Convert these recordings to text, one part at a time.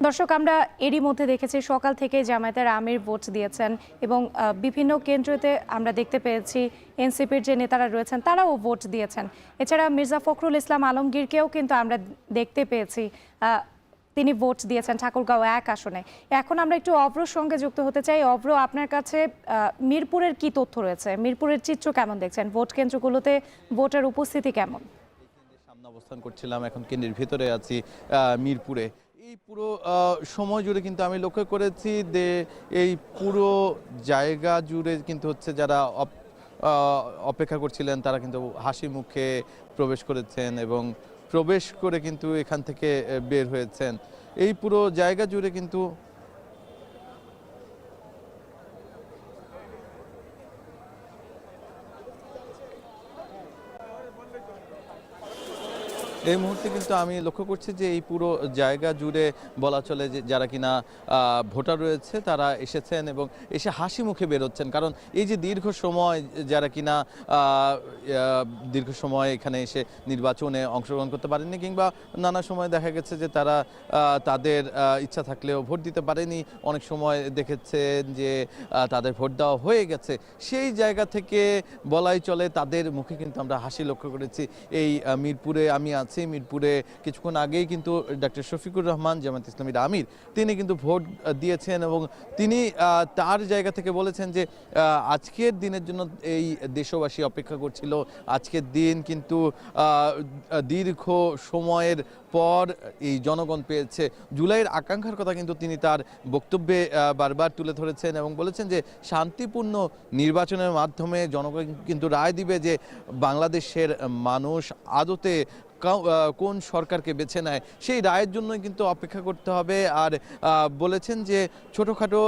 দর্শক, আমরা এরই মধ্যে দেখেছি সকাল থেকে জামায়াতের আমির ভোট দিয়েছেন এবং বিভিন্ন কেন্দ্রতে আমরা দেখতে পেয়েছি এনসিপির যে নেতারা রয়েছেন তারাও ভোট দিয়েছেন। এছাড়া মির্জা ফখরুল ইসলাম আলমগীরকেও কিন্তু আমরা দেখতে পেয়েছি, তিনি ভোট দিয়েছেন ঠাকুরগাঁও ১ আসনে। এখন আমরা একটু অভ্রর সঙ্গে যুক্ত হতে চাই। অভ্র, আপনার কাছে মিরপুরের কি তথ্য রয়েছে? মিরপুরের চিত্র কেমন দেখছেন? ভোট কেন্দ্রগুলোতে ভোটের উপস্থিতি কেমন? সামনে অবস্থান করছিলাম, এখন কেন্দ্রের ভিতরে আছি মিরপুরে। এই পুরো সময় জুড়ে কিন্তু আমি লক্ষ্য করেছি যে এই পুরো জায়গা জুড়ে কিন্তু হচ্ছে যারা অপেক্ষা করছিলেন তারা কিন্তু হাসি মুখে প্রবেশ করেছেন এবং প্রবেশ করে কিন্তু এখান থেকে বের হয়েছেন। এই পুরো জায়গা জুড়ে কিন্তু এই মুহূর্তে কিন্তু আমি লক্ষ্য করছি যে এই পুরো জায়গা জুড়ে বলা চলে যে যারা কিনা ভোটার রয়েছে তারা এসেছেন এবং এসে হাসি মুখে বেরোচ্ছেন। কারণ এই যে দীর্ঘ সময় যারা কিনা দীর্ঘ সময় এখানে এসে নির্বাচনে অংশগ্রহণ করতে পারেননি কিংবা নানা সময় দেখা গেছে যে তারা তাদের ইচ্ছা থাকলেও ভোট দিতে পারেনি, অনেক সময় দেখেছেন যে তাদের ভোট দেওয়া হয়ে গেছে, সেই জায়গা থেকে বলাই চলে তাদের মুখে কিন্তু আমরা হাসি লক্ষ্য করেছি। এই মিরপুরে আমি আছি, মিরপুরে কিছুক্ষণ আগেই কিন্তু ডক্টর শফিকুর রহমান জামায়াত ইসলামীর আমির তিনি কিন্তু ভোট দিয়েছেন এবং তিনি তার জায়গা থেকে বলেছেন যে আজকের দিনের জন্য এই দেশবাসী অপেক্ষা করছিল। আজকের দিন কিন্তু দীর্ঘ সময়ের পর এই জনগণ পেয়েছে। জুলাইয়ের আকাঙ্ক্ষার কথা কিন্তু তিনি তার বক্তব্যে বারবার তুলে ধরেছেন এবং বলেছেন যে শান্তিপূর্ণ নির্বাচনের মাধ্যমে জনগণ কিন্তু রায় দিবে যে বাংলাদেশের মানুষ আদতে কোন সরকারকে বেছে নেয়, সেই রায়ের জন্যই কিন্তু অপেক্ষা করতে হবে। আর বলেছেন যে ছোটোখাটো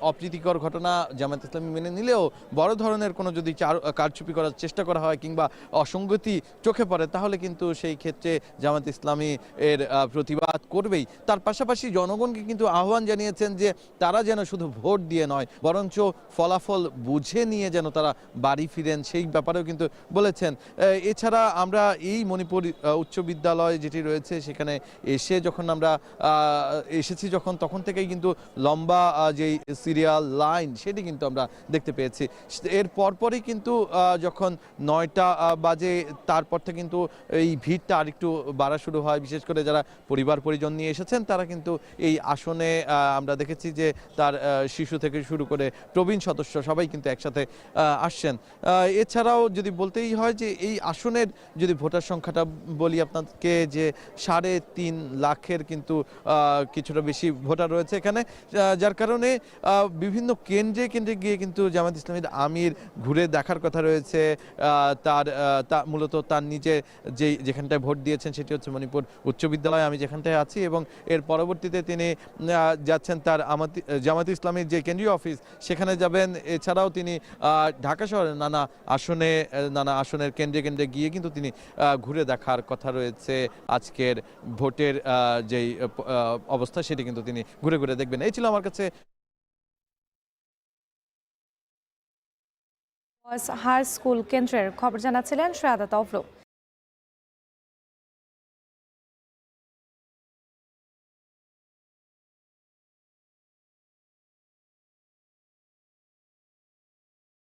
অপ্রীতিকর ঘটনা জামায়াত ইসলামী মেনে নিলেও বড় ধরনের কোনো যদি কারচুপি করার চেষ্টা করা হয় কিংবা অসঙ্গতি চোখে পড়ে তাহলে কিন্তু সেই ক্ষেত্রে জামায়াত ইসলামী এর প্রতিবাদ করবেই। তার পাশাপাশি জনগণকে কিন্তু আহ্বান জানিয়েছেন যে তারা যেন শুধু ভোট দিয়ে নয় বরঞ্চ ফলাফল বুঝে নিয়ে যেন তারা বাড়ি ফিরেন, সেই ব্যাপারেও কিন্তু বলেছেন। এছাড়া আমরা এই মণিপুর উচ্চ বিদ্যালয় যেটি রয়েছে সেখানে এসে যখন আমরা এসেছি তখন থেকেই কিন্তু লম্বা যেই সিরিয়াল লাইন সেটি কিন্তু আমরা দেখতে পেয়েছি। এর পরপরই কিন্তু যখন ৯টা বাজে তারপর থেকে কিন্তু এই ভিড়টা আরেকটু বাড়া শুরু হয়, বিশেষ করে যারা পরিবার পরিজন নিয়ে এসেছেন তারা কিন্তু এই আসনে আমরা দেখেছি যে তার শিশু থেকে শুরু করে প্রবীণ সদস্য সবাই কিন্তু একসাথে আসছেন। এছাড়াও যদি বলতেই হয় যে এই আসনের যদি ভোটার সংখ্যাটা বলি আপনাকে যে ৩.৫ লাখের কিন্তু কিছুটা বেশি ভোটার রয়েছে এখানে, যার কারণে বিভিন্ন কেন্দ্রে কেন্দ্রে গিয়ে কিন্তু জামায়াত ইসলামীর আমির ঘুরে দেখার কথা রয়েছে। তার মূলত তার নিজে যেখানটায় ভোট দিয়েছেন সেটি হচ্ছে মণিপুর উচ্চ বিদ্যালয়, আমি যেখানটায় আছি, এবং এর পরবর্তীতে তিনি যাচ্ছেন তার জামায়াত ইসলামীর যে কেন্দ্রীয় অফিস সেখানে যাবেন। এছাড়াও তিনি ঢাকা শহরের নানা আসনের কেন্দ্রে কেন্দ্রে গিয়ে কিন্তু তিনি ঘুরে দেখার কথা রয়েছে। আজকের ভোটের যেই অবস্থা সেটি কিন্তু তিনি ঘুরে ঘুরে দেখবেন। এই ছিল আমার কাছে হাই স্কুল কেন্দ্রের খবর জানাচ্ছিলেন শাহাদাত অভ্র।